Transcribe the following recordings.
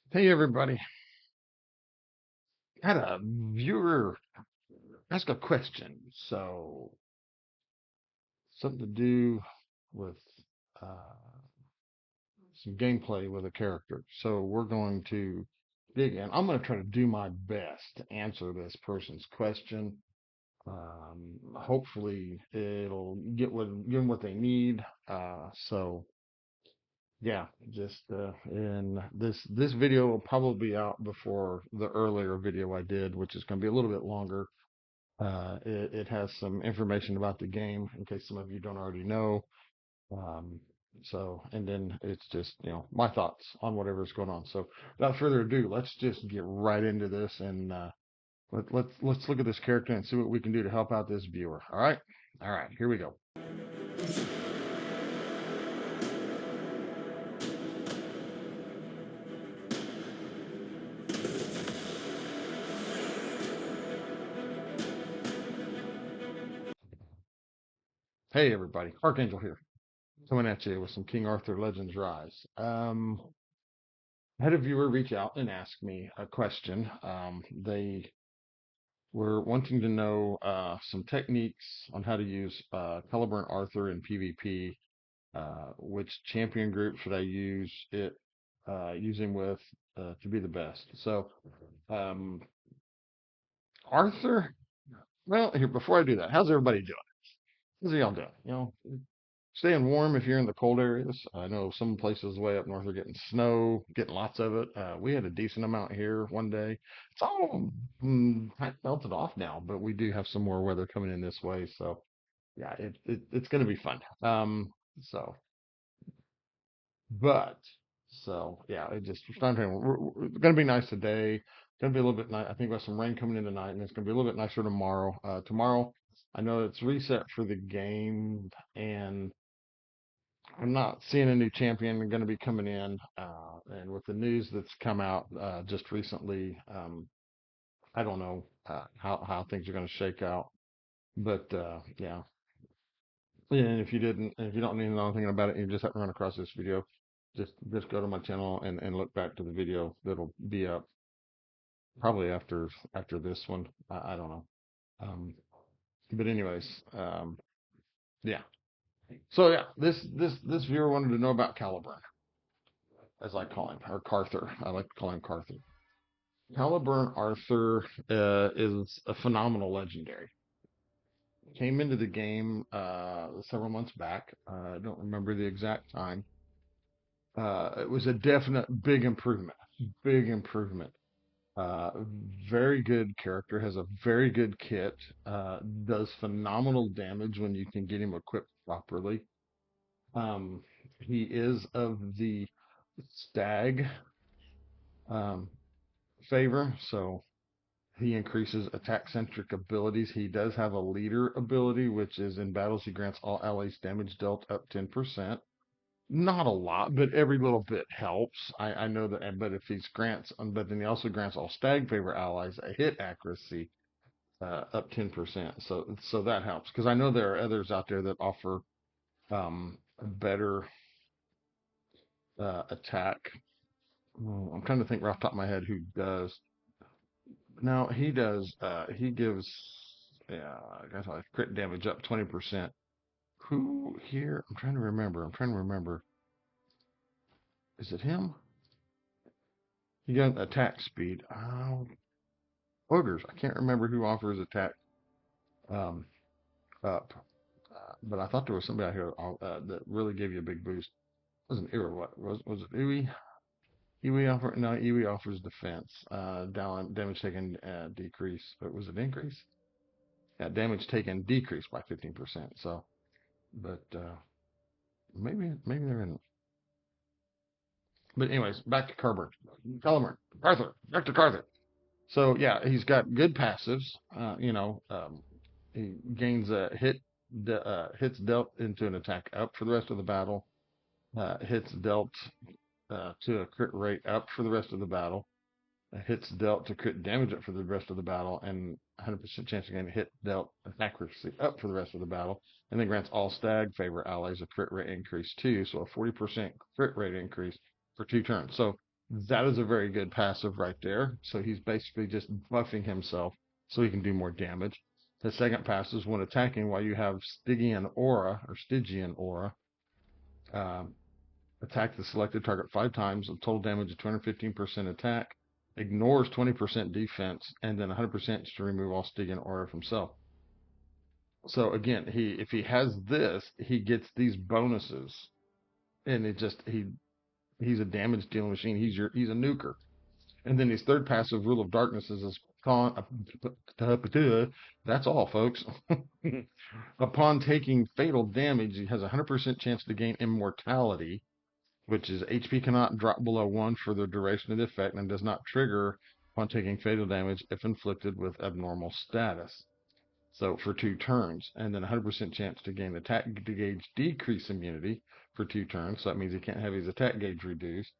Hey everybody, had a viewer ask a question. Something to do with uh, some gameplay with a character. So we're going to dig in. I'm going to try to do my best to answer this person's question. Hopefully it'll give them what they need. Yeah, just and this video will probably be out before the earlier video I did, which is going to be a little bit longer. It has some information about the game in case some of you don't already know. Um, and then it's just, my thoughts on whatever's going on. So without further ado, let's just get right into this and let's look at this character and see what we can do to help out this viewer. All right, here we go. Hey everybody, Archangel here, coming at you with some King Arthur Legends Rise. I had a viewer reach out and ask me a question. They We're wanting to know some techniques on how to use Caliburn Arthur in PvP. Which champion group should I use him with to be the best? So, um, Arthur. Well, here before I do that, how's everybody doing? How's y'all doing? Staying warm if you're in the cold areas. I know some places way up north are getting snow, getting lots of it. We had a decent amount here one day. It's all kind of melted off now, but we do have some more weather coming in this way. So yeah, it's going to be fun. So, but so yeah, it just it's it's going to be nice today. It's going to be a little bit nice. I think we have some rain coming in tonight, and it's going to be a little bit nicer tomorrow. Tomorrow, I know it's reset for the game, and I'm not seeing a new champion going to be coming in. And with the news that's come out just recently, I don't know how things are going to shake out. But yeah. And if you don't know anything about it, and you just happen to run across this video, just go to my channel and look back to the video that'll be up probably after this one. I don't know. Um, but anyways, yeah. So yeah, this viewer wanted to know about Caliburn, as I call him, or Carthur. I like to call him Carthur. Caliburn Arthur is a phenomenal legendary. Came into the game several months back. I don't remember the exact time. It was a definite big improvement. Big improvement. Uh, Very good character. Has a very good kit. Does phenomenal damage when you can get him equipped properly. Um, he is of the stag um, favor, so he increases attack centric abilities. He does have a leader ability, which is in battles he grants all allies damage dealt up 10%. Not a lot, but every little bit helps. I know that, but if he's grants, but then he also grants all stag favor allies a hit accuracy up 10%. So that helps because I know there are others out there that offer a better attack. I'm trying to think right off the top of my head who does. No, he does. He gives, yeah, I guess like crit damage up 20%. Who here? I'm trying to remember. Is it him? He got attack speed. Oh, ogres. I can't remember who offers attack um, up. But I thought there was somebody out here that really gave you a big boost. It wasn't Ewer. What was it? Iwi? Iwi offer? No, Iwi offers defense. Down damage taken decrease. But was it increase? Yeah, damage taken decreased by 15%. So, but maybe they're in. But anyways, back to Carver. Carthur. Back to Carthur. So yeah, he's got good passives. He gains a hits dealt into an attack up for the rest of the battle. Hits dealt to a crit rate up for the rest of the battle. Hits dealt to crit damage up for the rest of the battle, and 100% chance of getting a hit dealt accuracy up for the rest of the battle. And then grants all stag favor allies a crit rate increase too, so a 40% crit rate increase for 2 turns. So That is a very good passive right there. So he's basically just buffing himself so he can do more damage. The second passive is when attacking while you have Stygian Aura or Stygian Aura. Um, Attack the selected target 5 times, a total damage of 215% attack, ignores 20% defense, and then 100% to remove all Stygian Aura from himself. So again, he if he has this, he gets these bonuses, and he's a damage dealing machine. He's a nuker. And then his third passive, Rule of Darkness, is his pawn. That's all, folks. Upon taking fatal damage, he has a 100% chance to gain immortality, which is HP cannot drop below 1 for the duration of the effect and does not trigger upon taking fatal damage if inflicted with abnormal status. So for 2 turns, and then 100% chance to gain attack gauge decrease immunity for 2 turns. So that means he can't have his attack gauge reduced.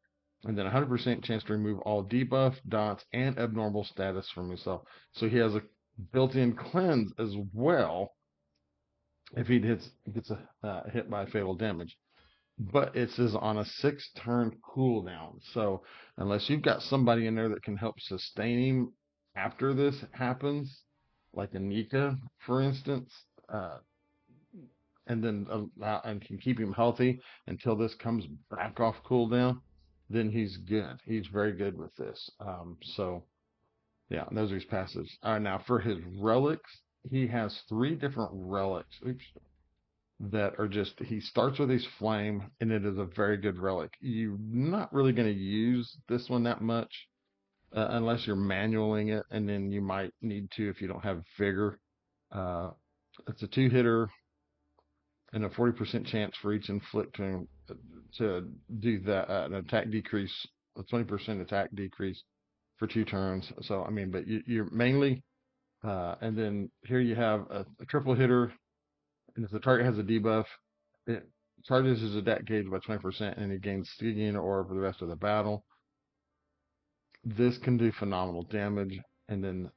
And then 100% chance to remove all debuff, dots, and abnormal status from himself. So he has a built-in cleanse as well if he gets hit by fatal damage. But it says on a 6-turn cooldown. So unless you've got somebody in there that can help sustain him after this happens, like a Nika, for instance, uh, and then and can keep him healthy until this comes back off cooldown, then he's good. He's very good with this. So yeah, those are his passives. Now for his relics, he has 3 different relics. Oops, that are just he starts with his flame, and it is a very good relic. You're not really going to use this one that much unless you're manualing it, and then you might need to if you don't have vigor. uh, it's a 2 hitter and a 40% chance for each inflict to do that an attack decrease, a 20% attack decrease for 2 turns. So I mean, but you're mainly and then here you have a triple hitter. And if the target has a debuff, it charges his attack gauge by 20% and he gains Stygian Aura for the rest of the battle. This can do phenomenal damage. And then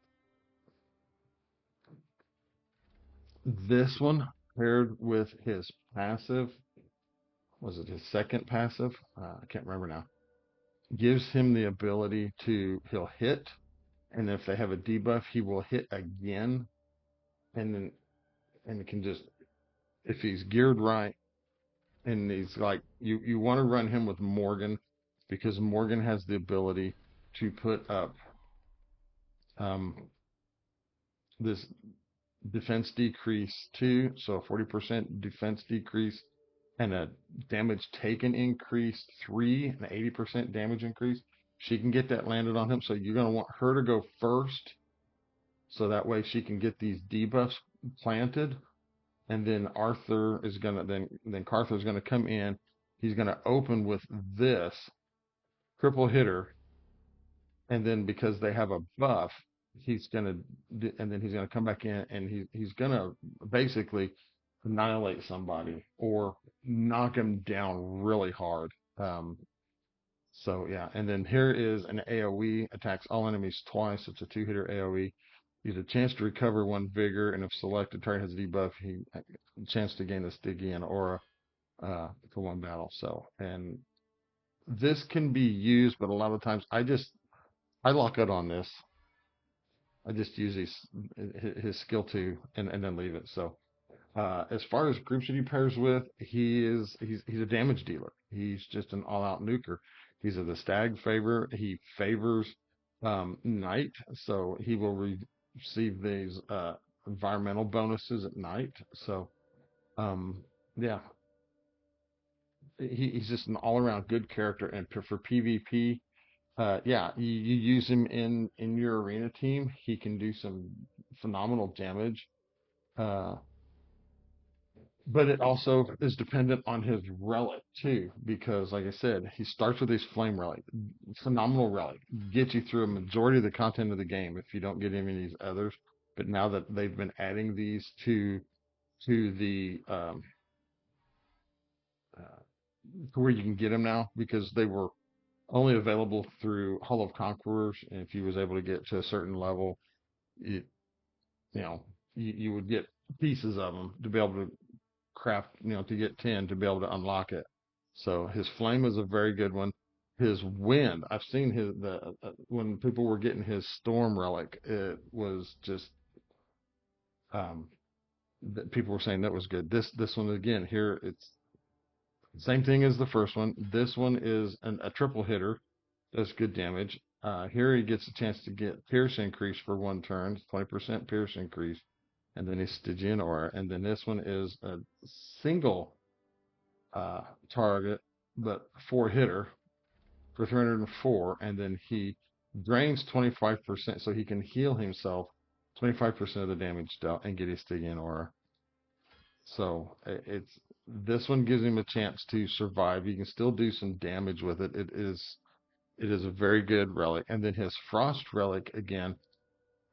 this one paired with his passive, was it his second passive? I can't remember now. Gives him the ability he'll hit. And if they have a debuff, he will hit again. And then, and it can just, if he's geared right, and he's like you want to run him with Morgan because Morgan has the ability to put up um, this defense decrease too, so a 40% defense decrease and a damage taken increase 3 and 80% damage increase. She can get that landed on him, so you're going to want her to go first, so that way she can get these debuffs planted, and then Arthur is gonna then Carthur is gonna come in. He's gonna open with this triple hitter, and then because they have a buff, he's gonna and then he's gonna come back in, and he's gonna basically annihilate somebody or knock him down really hard. Um, so yeah, and then here is an AoE, attacks all enemies twice. It's a 2-hitter AoE. You get a chance to recover 1 vigor, and if selected target has a debuff, he a chance to gain the Stygian Aura for 1 battle. So, and this can be used, but a lot of times I lock it on this. I just use his skill 2 and then leave it. So as far as groups that he pairs with, he's a damage dealer. He's just an all-out nuker. He's a the stag favor. He favors night, so he will receive these environmental bonuses at night. So um, yeah, he's just an all-around good character. And for PvP, yeah, you use him in your arena team. He can do some phenomenal damage. Uh, But it also is dependent on his relic too, because like I said, he starts with his flame relic, phenomenal relic, gets you through a majority of the content of the game if you don't get any of these others. But now that they've been adding these to the uh, to where you can get them now, because they were only available through Hall of Conquerors, and if you was able to get to a certain level, it, you know, you would get pieces of them to be able to craft, to get 10 to be able to unlock it. So his flame is a very good one. his wind. I've seen the when people were getting his storm relic, it was just um people were saying that was good. This one again here, it's same thing as the first one. This one is a triple hitter, does good damage. Here he gets a chance to get pierce increase for one turn, 20% pierce increase, and then he's Stygian Aura. And then this one is a single uh, target, but four hitter for 304, and then he drains 25%, so he can heal himself 25% of the damage dealt and get his Stygian Aura. So it's this one gives him a chance to survive. He can still do some damage with it. It is a very good relic. And then his Frost relic again,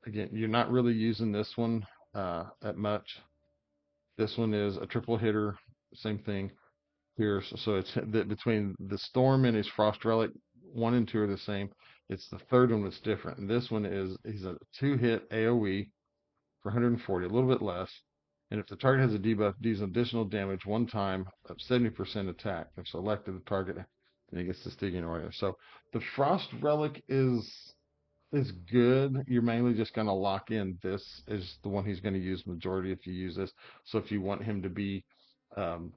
you're not really using this one at much. This one is a triple hitter, same thing here. So it's between the Storm and his Frost relic, one and two are the same. It's the third one that's different. And this one he's a two-hit AoE for 140, a little bit less. And if the target has a debuff, deals additional damage one time of 70% attack. If selected the target, then he gets the Stygian Aura. So the Frost relic is good. You're mainly just going to lock in this is the one he's going to use majority if you use this. So if you want him to be um,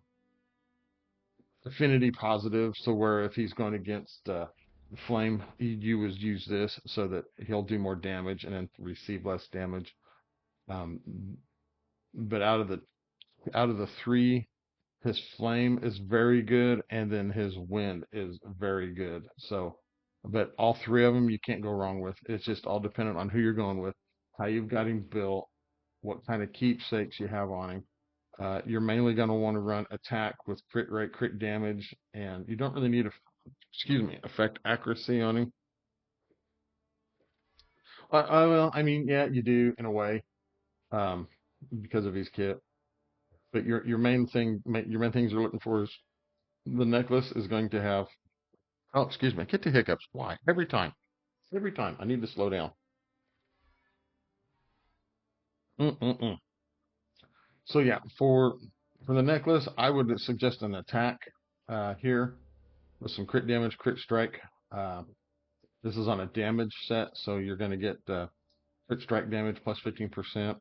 affinity positive, so where if he's going against flame, you would use this so that he'll do more damage and then receive less damage. Um, but out of the three, his flame is very good, and then his wind is very good. So, but all three of them you can't go wrong with. It's just all dependent on who you're going with, how you've got him built, what kind of keepsakes you have on him. You're mainly going to want to run attack with crit rate, crit damage, and you don't really need excuse me, effect accuracy on him. Well, I mean, yeah, you do in a way, um, because of his kit. But your main things you're looking for is the necklace is going to have. Oh, excuse me, I get the hiccups. Why? Every time, every time. I need to slow down. Mm-mm-mm. So yeah, for the necklace, I would suggest an attack here with some crit damage, crit strike. Uh, this is on a damage set, so you're going to get crit strike damage plus 15%.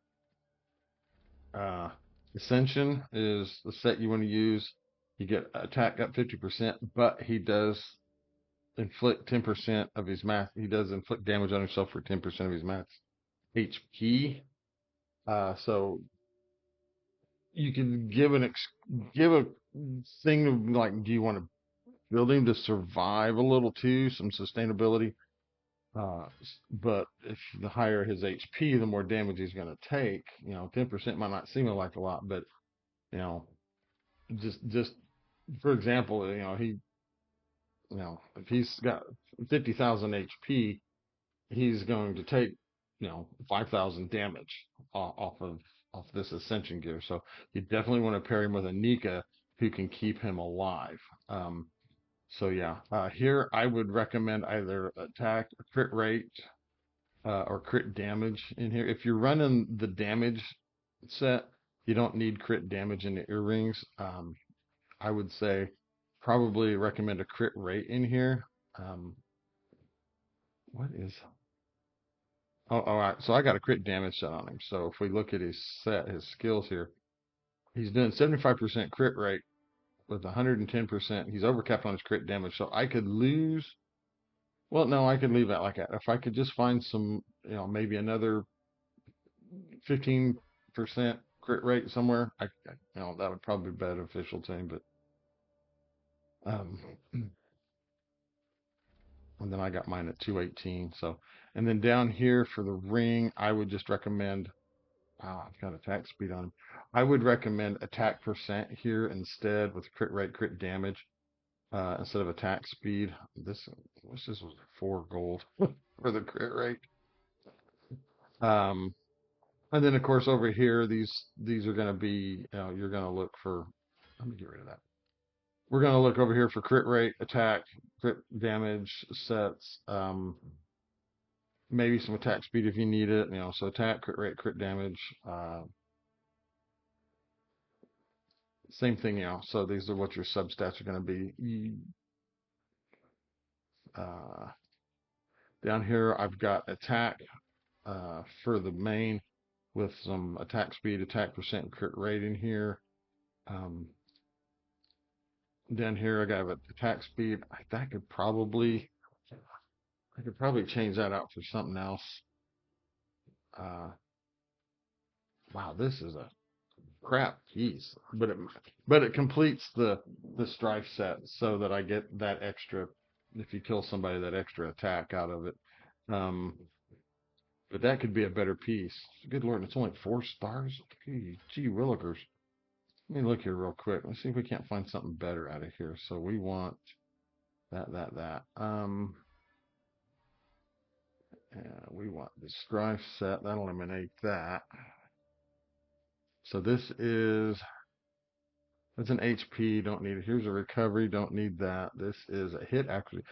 Uh, Ascension is the set you want to use. You get attack up 50%, but he does inflict 10% of his max. He does inflict damage on himself for 10% of his max HP. So you can give a thing of like, do you want to build him to survive a little too, some sustainability? But if the higher his HP, the more damage he's going to take. 10% might not seem like a lot, but you know, just for example, if he's got 50,000 HP, he's going to take 5,000 damage off this ascension gear. So you definitely want to pair him with a Nika who can keep him alive. So yeah, here I would recommend either attack, crit rate, or crit damage in here. If you're running the damage set, you don't need crit damage in the earrings. I would say probably recommend a crit rate in here. Um, what is Oh, all right. So I got a crit damage set on him. So if we look at his skills here, he's doing 75% crit rate with 110%. He's overcapped on his crit damage. So I could lose. Well, no, I could leave that like that. If I could just find some, maybe another 15% crit rate somewhere, that would probably be beneficial to him. But, um, and then I got mine at 218. So, and then down here for the ring, I would just recommend. Wow, I've got attack speed on him. I would recommend attack percent here instead with crit rate, crit damage, instead of attack speed. This was 4 gold for the crit rate. Um, and then of course over here, these are going to be, you're going to look for. Let me get rid of that. We're going to look over here for crit rate, attack, crit damage sets. Maybe some attack speed if you need it. So attack, crit rate, crit damage. Same thing, so these are what your substats are going to be. Uh, Down here, I've got attack for the main with some attack speed, attack percent, and crit rate in here. Um, Down here, I got an attack speed. I could probably change that out for something else. Uh, wow, this is a crap piece, but it completes the strife set so that I get that extra. If you kill somebody, that extra attack out of it. Um, but that could be a better piece. Good Lord, it's only 4 stars. Gee willikers. Let me look here real quick. Let's see if we can't find something better out of here. So we want that. We want the strife set. That'll eliminate that. So this is that's an HP. Don't need it. Here's a recovery. Don't need that. This is a hit accuracy.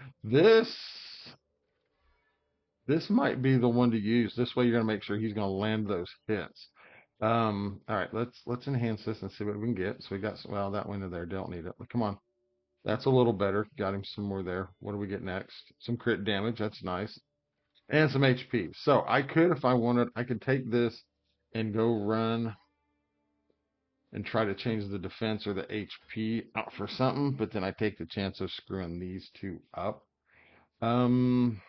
This might be the one to use. This way you're gonna make sure he's gonna land those hits. All right, let's enhance this and see what we can get. So we got well that one in there. Don't need it. But come on. That's a little better. Got him some more there. What do we get next? Some crit damage. That's nice. And some HP. So I could, if I wanted, I could take this and go run and try to change the defense or the HP out for something, but then I take the chance of screwing these two up. Um,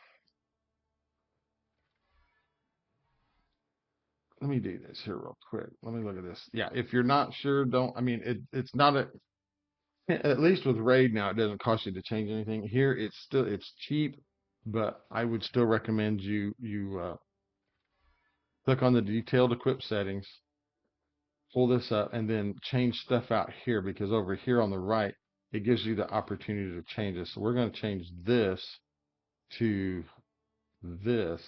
Let me do this here real quick. Let me look at this. Yeah, if you're not sure, don't. I mean, it's not a. At least with Raid now, it doesn't cost you to change anything. Here, it's cheap, but I would still recommend you click on the detailed equip settings, pull this up, and then change stuff out here because over here on the right, it gives you the opportunity to change this. So we're going to change this to this.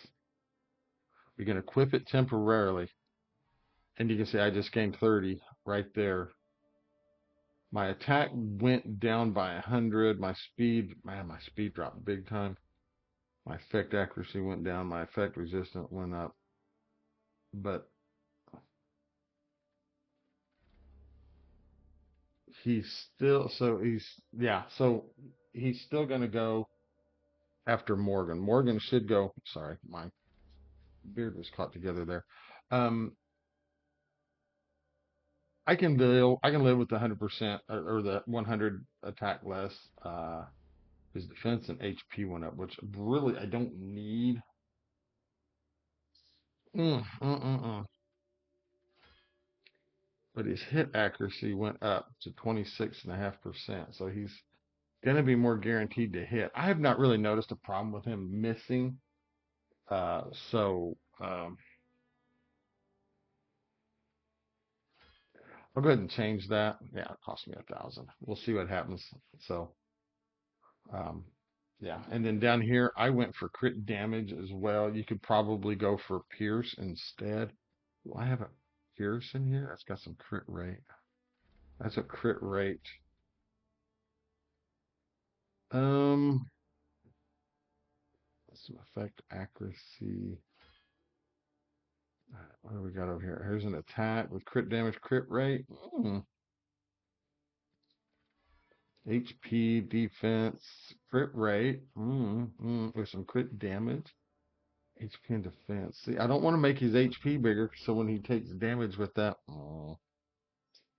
We can equip it temporarily, and you can see I just gained 30 right there. My attack went down by 100. My speed, man, my speed dropped big time. My effect accuracy went down. My effect resistance went up. But so he's still going to go after Morgan. Morgan should go. Sorry, my beard was caught together there. Um, I can live with the 100% or the 100 attack less. His defense and HP went up, which really I don't need. Mm, mm, mm, mm. But his hit accuracy went up to 26.5%. So he's going to be more guaranteed to hit. I have not really noticed a problem with him missing. Uh, so um, I'll go ahead and change that. Yeah, it cost me 1,000. We'll see what happens. So um, yeah, and then down here I went for crit damage as well. You could probably go for Pierce instead. Do I have a Pierce in here? That's got some crit rate. That's a crit rate. Um, some effect accuracy. What do we got over here? Here's an attack with crit damage, crit rate. HP, defense, crit rate. With some crit damage. HP and defense. See, I don't want to make his HP bigger, so when he takes damage with that,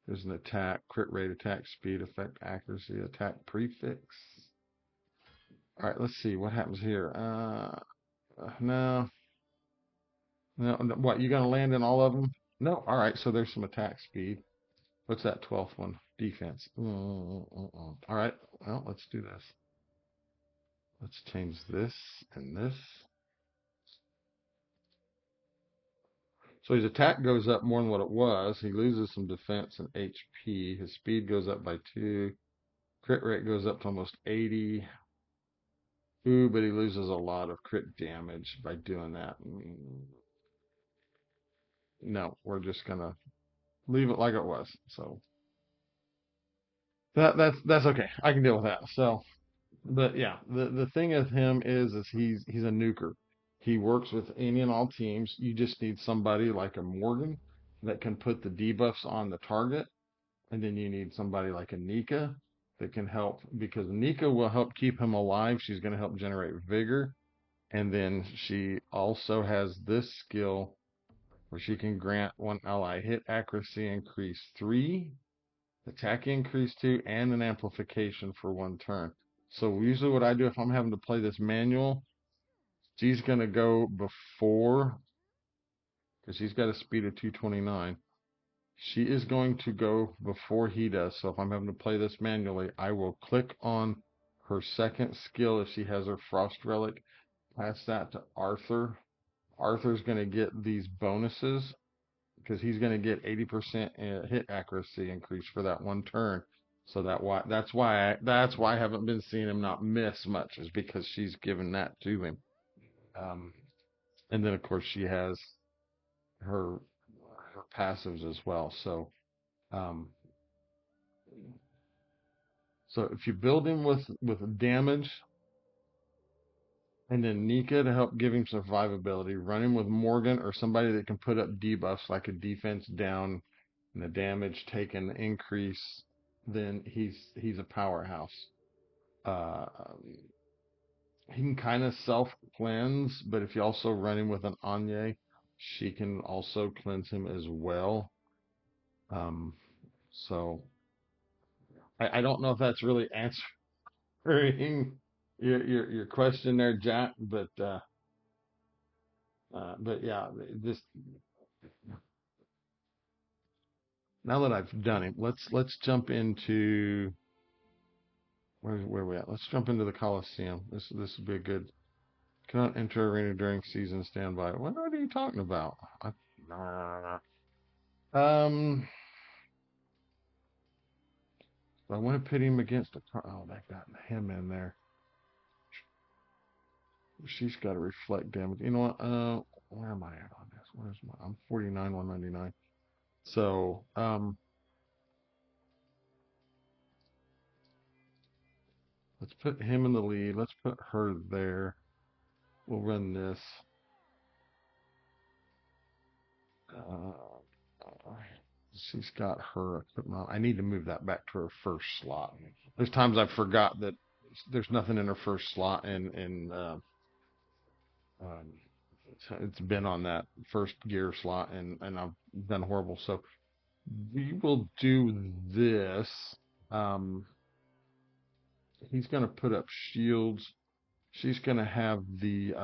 there's an attack, crit rate, attack speed, effect accuracy, attack prefix. All right, let's see what happens here. No, no, what? You gonna land in all of them? No. All right, so there's some attack speed. What's that 12th one? Defense. All right, well, let's do this. Let's change this and this. So his attack goes up more than what it was. He loses some defense and HP. His speed goes up by 2. Crit rate goes up to almost 80. Ooh, but he loses a lot of crit damage by doing that. No, we're just gonna leave it like it was. So that's okay. I can deal with that. So, but yeah, the thing of him is he's a nuker. He works with any and all teams. You just need somebody like a Morgan that can put the debuffs on the target, and then you need somebody like a Nika that can help because Nika will help keep him alive. She's going to help generate vigor. And then she also has this skill where she can grant one ally hit accuracy increase 3, attack increase 2, and an amplification for 1 turn. So usually what I do if I'm having to play this manual, she's going to go before, because she's got a speed of 229. She is going to go before he does. So if I'm having to play this manually, I will click on her second skill if she has her Frost Relic, pass that to Arthur. Arthur's going to get these bonuses because he's going to get 80% hit accuracy increase for that 1 turn. So that's why I haven't been seeing him not miss much is because she's given that to him. Um, and then of course she has her her passives as well. Um, so if you build him with damage and then Nika to help give him survivability, run him with Morgan or somebody that can put up debuffs like a defense down and the damage taken increase, then he's a powerhouse. Uh, he can kind of self cleanse, but if you also run him with an Anya, she can also cleanse him as well. Um, so I don't know if that's really answering your question there, Jack, but yeah, this now that I've done it, let's jump into where we at? Let's jump into the Coliseum. This would be a good. Cannot enter arena during season standby. What are you talking about? Nah. Um, I want to pit him against a car. Oh, that got him in there. She's got to reflect damage. You know what? Where am I at on this? Where's my? I'm 49, 199. So, let's put him in the lead. Let's put her there. We'll run this. Uh, she's got her equipment. I need to move that back to her first slot. There's times I forgot that there's nothing in her first slot, and um, it's been on that first gear slot, and I've done horrible. So we will do this. Um, he's going to put up shields. She's going to have the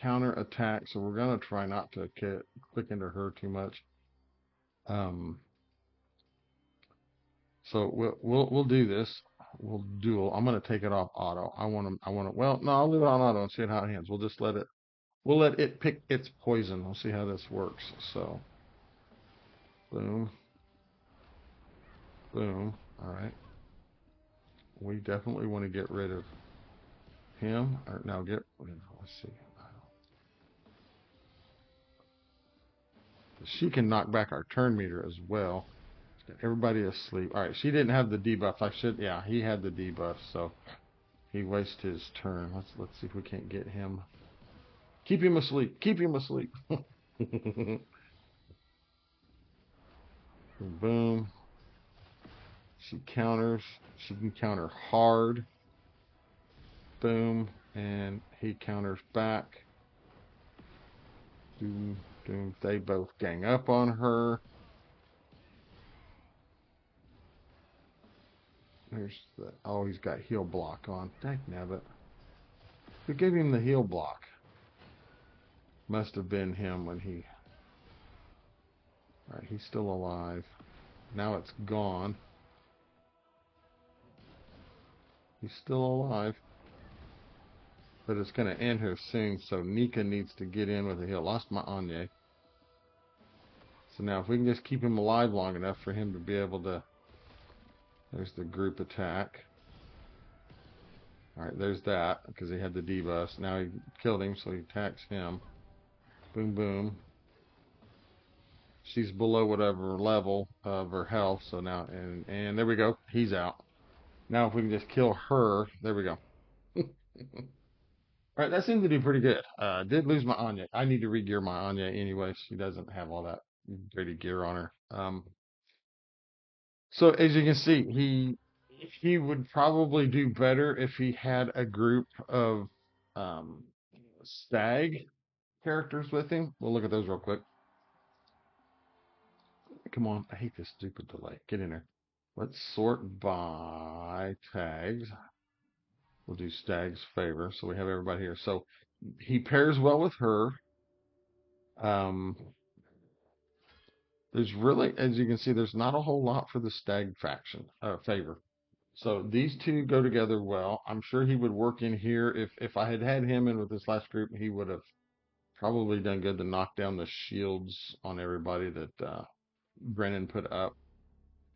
counter attack, so we're going to try not to click into her too much. Um, so we'll do this. We'll duel. I'm going to take it off auto. I want to. Well, no, I'll leave it on auto and see how it hands. We'll just let it. We'll let it pick its poison. We'll see how this works. So, boom, boom. All right. We definitely want to get rid of him. Or now let's see. She can knock back our turn meter as well. Everybody asleep. All right. She didn't have the debuff. I should. Yeah, he had the debuff. So he wasted his turn. Let's see if we can't get him. Keep him asleep. Keep him asleep. Boom. She counters. She can counter hard. Boom. And he counters back. Doom, doom. They both gang up on her. There's the. Oh, he's got heal block on. Dagnabbit. Who gave him the heal block? Must have been him when he. Alright, he's still alive. Now it's gone. He's still alive. But it's going to end here soon, so Nika needs to get in with a heal. Lost my Anya. So now if we can just keep him alive long enough for him to be able to. There's the group attack. Alright, there's that, because he had the debuffs. Now he killed him, so he attacks him. Boom, boom. She's below whatever level of her health, so now, and there we go. He's out. Now if we can just kill her, there we go. Alright, that seemed to do pretty good. Did lose my Anya. I need to re-gear my Anya anyway. She doesn't have all that great gear on her. So as you can see, he would probably do better if he had a group of um, stag characters with him. We'll look at those real quick. Come on, I hate this stupid delay. Get in there. Let's sort by tags. We'll do stag's favor, so we have everybody here. So he pairs well with her. Um, there's really, as you can see, there's not a whole lot for the stag faction favor. So these two go together well. I'm sure he would work in here. If I had had him in with this last group, he would have probably done good to knock down the shields on everybody that Brennan put up.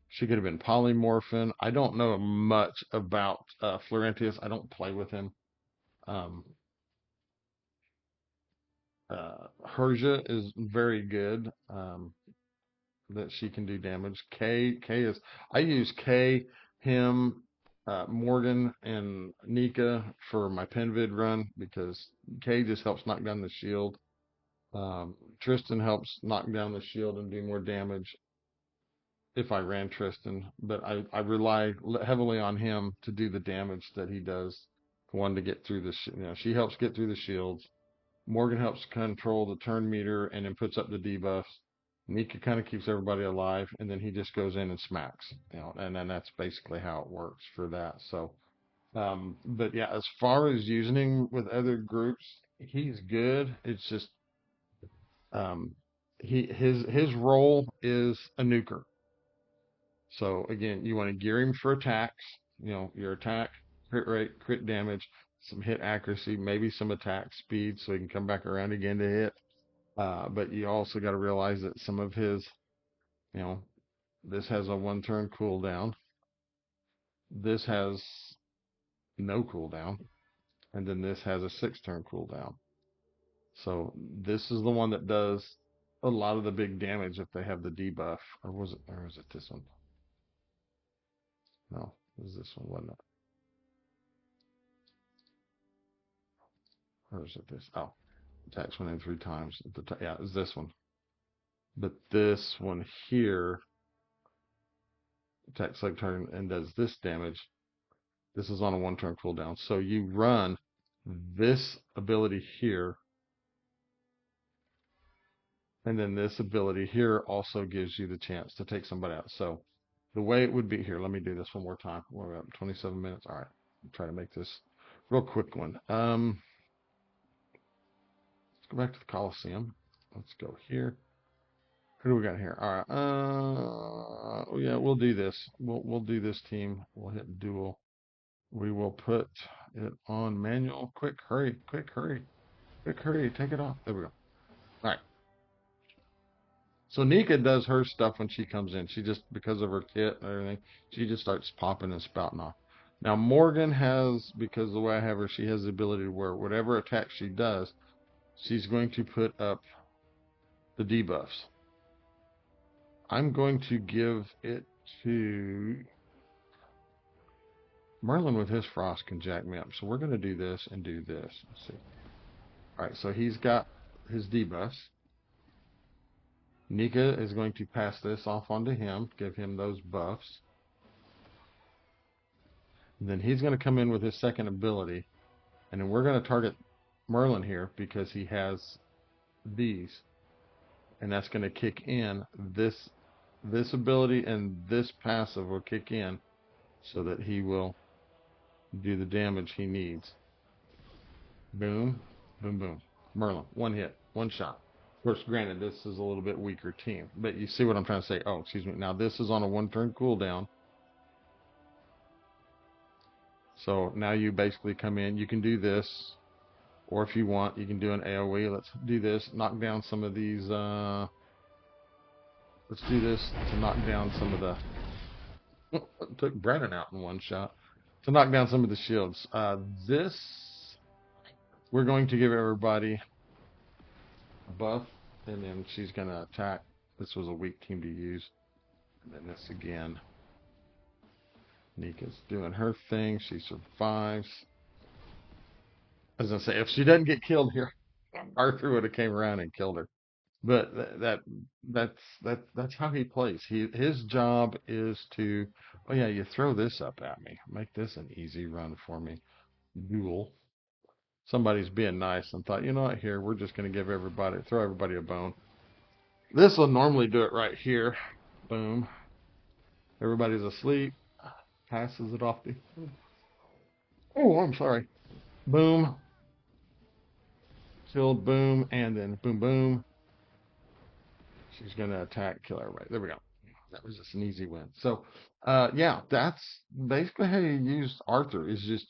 She could have been polymorphin. I don't know much about Florentius. I don't play with him. Um, Herja is very good. That she can do damage. K is I use K, him, Morgan, and Nika for my Penvid run because K just helps knock down the shield. Tristan helps knock down the shield and do more damage if I ran Tristan, but I rely heavily on him to do the damage that he does. One to get through the, she helps get through the shields. Morgan helps control the turn meter and then puts up the debuffs. Nika kind of keeps everybody alive, and then he just goes in and smacks, and then that's basically how it works for that. So, but yeah, as far as using him with other groups, he's good. It's just, um, his role is a nuker. So again, you want to gear him for attacks. Your attack, crit rate, crit damage, some hit accuracy, maybe some attack speed, so he can come back around again to hit. But you also got to realize that some of his, you know, this has a 1 turn cooldown. This has no cooldown, and then this has a 6 turn cooldown. So this is the one that does a lot of the big damage if they have the debuff. Or is it this one? No, it was this one, wasn't it? Or is it this? Oh, attacks went in 3 times. Yeah, it's this one. But this one here attacks like turn and does this damage. This is on a 1 turn cooldown. So you run this ability here, and then this ability here also gives you the chance to take somebody out. So the way it would be here, let me do this one more time. We're at 27 minutes. All right, I'll try to make this real quick one. Let's go back to the Coliseum. Let's go here. Who do we got here? All right. Yeah, we'll do this. We'll do this team. We'll hit duel. We will put it on manual. Quick, hurry, quick, hurry, quick, hurry. Take it off. There we go. All right. So Nika does her stuff when she comes in. She just, because of her kit and everything, she just starts popping and spouting off. Now Morgan has, because the way I have her, she has the ability to where whatever attack she does, she's going to put up the debuffs. I'm going to give it to Merlin with his frost can jack me up. So we're going to do this and do this. Let's see. All right, so he's got his debuffs. Nika is going to pass this off onto him, give him those buffs. And then he's going to come in with his second ability. And then we're going to target Merlin here because he has these. And that's going to kick in this ability, and this passive will kick in so that he will do the damage he needs. Boom, boom, boom. Merlin, one hit, one shot. Of course, granted, this is a little bit weaker team, but you see what I'm trying to say. Oh, excuse me. Now this is on a 1 turn cooldown. So now you basically come in. You can do this, or if you want, you can do an AoE. Let's do this. Knock down some of these. Let's do this to knock down some of the. Took Brennan out in one shot. To knock down some of the shields. This we're going to give everybody a buff, and then she's going to attack. This was a weak team to use. And then this again. Nika's doing her thing. She survives. As I say, if she doesn't get killed here, Carthur would have came around and killed her. But that's how he plays. His job is to, oh yeah, you throw this up at me, make this an easy run for me. Duel. Somebody's being nice and thought, you know what, here we're just going to throw everybody a bone. This will normally do it right here. Boom. Everybody's asleep. Passes it off to. Oh, I'm sorry. Boom. Killed. Boom. And then boom, boom. She's going to attack, kill everybody. There we go. That was just an easy win. So, yeah, that's basically how you use Arthur. Is just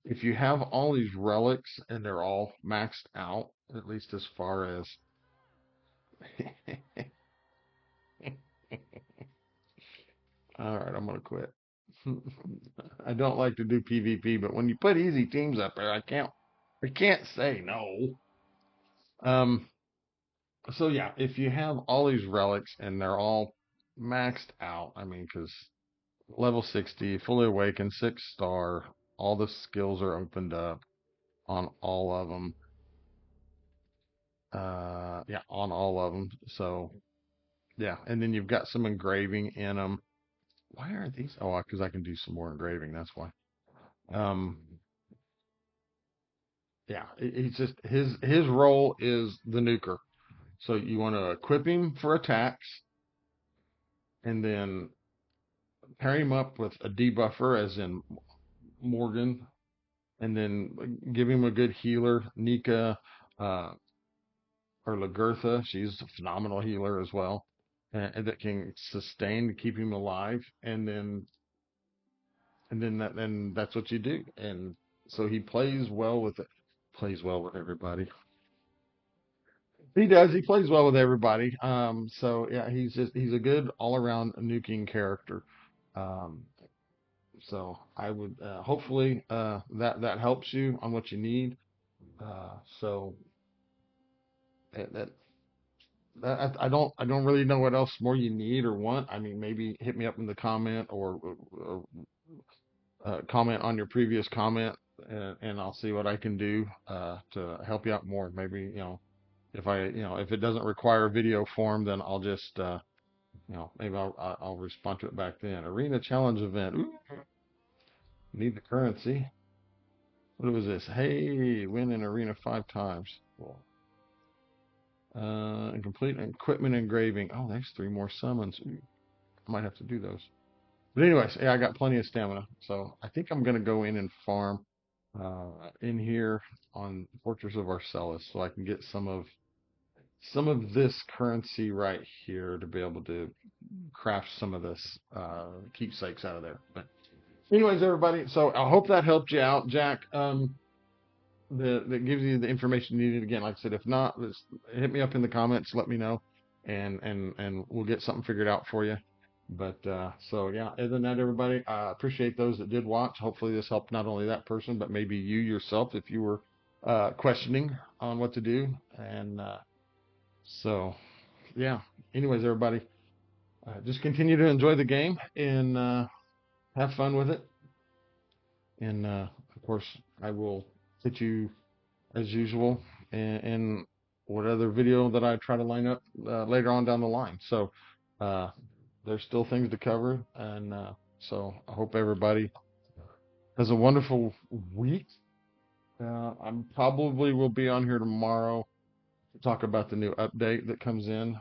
if you have all these relics and they're all maxed out, at least as far as. All right, I'm gonna quit. I don't like to do PvP, but when you put easy teams up there, I can't say no. Um, so yeah, if you have all these relics and they're all maxed out, I mean, because level 60, fully awakened, 6 star, all the skills are opened up on all of them. Yeah, on all of them. So yeah, and then you've got some engraving in them. Why are these? Oh, because I can do some more engraving. That's why. Um, yeah, he's just his role is the nuker. So you want to equip him for attacks, and then pair him up with a debuffer, as in Morgan, and then give him a good healer, Nika, uh, or Lagertha. She's a phenomenal healer as well, and that can sustain to keep him alive. And then that's what you do. And so he plays well with it. Plays well with everybody. He does. He plays well with everybody. So yeah, he's a good all around nuking character. Um, so I would hopefully that helps you on what you need. So that, that I don't really know what else more you need or want. I mean, maybe hit me up in the comment or comment on your previous comment, and I'll see what I can do to help you out more. Maybe if it doesn't require a video form, then I'll just maybe I'll respond to it back then. Arena challenge event. Ooh, need the currency. What was this? Hey, win an arena 5 times. Cool. And complete equipment engraving. Oh, there's 3 more summons. Ooh, I might have to do those. But anyways, yeah, I got plenty of stamina, so I think I'm gonna go in and farm in here on Fortress of Arcellus, so I can get some of this currency right here to be able to craft some of this keepsakes out of there. But anyways, everybody, so I hope that helped you out, Jack. That gives you the information you needed. Again, like I said, if not, just hit me up in the comments, let me know, and we'll get something figured out for you. But so yeah, other than that, everybody, I appreciate those that did watch. Hopefully, this helped not only that person, but maybe you yourself if you were questioning on what to do. And so yeah. Anyways, everybody, just continue to enjoy the game and have fun with it. And of course, I will hit you as usual in what other video that I try to line up later on down the line. So uh, there's still things to cover, and so I hope everybody has a wonderful week. I probably will be on here tomorrow to talk about the new update that comes in.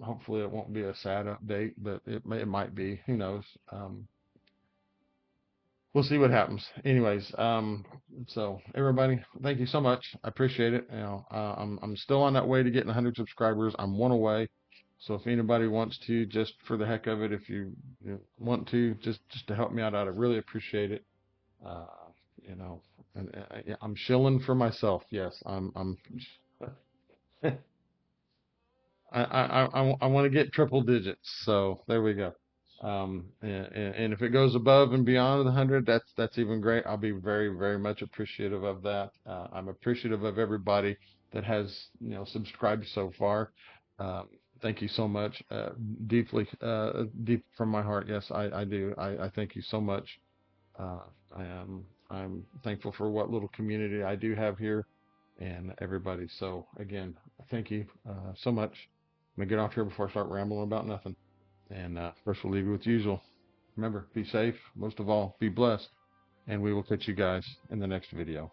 Hopefully, it won't be a sad update, but it might be. Who knows? We'll see what happens. Anyways, so everybody, thank you so much. I appreciate it. I'm still on that way to getting 100 subscribers. I'm one away. So if anybody wants to, just for the heck of it, if you want to, just to help me out, I'd really appreciate it. Uh, you know, and yeah, I'm shilling for myself. Yes, I'm. I want to get triple digits. So there we go. And if it goes above and beyond the 100, that's even great. I'll be very, very much appreciative of that. I'm appreciative of everybody that has, subscribed so far. Um, thank you so much. Deeply, deep from my heart. Yes, I do. I thank you so much. Uh, I'm thankful for what little community I do have here. and everybody. So again, thank you so much. I'm gonna get off here before I start rambling about nothing. And first, we'll leave you with the usual. Remember, be safe. Most of all, be blessed. And we will catch you guys in the next video.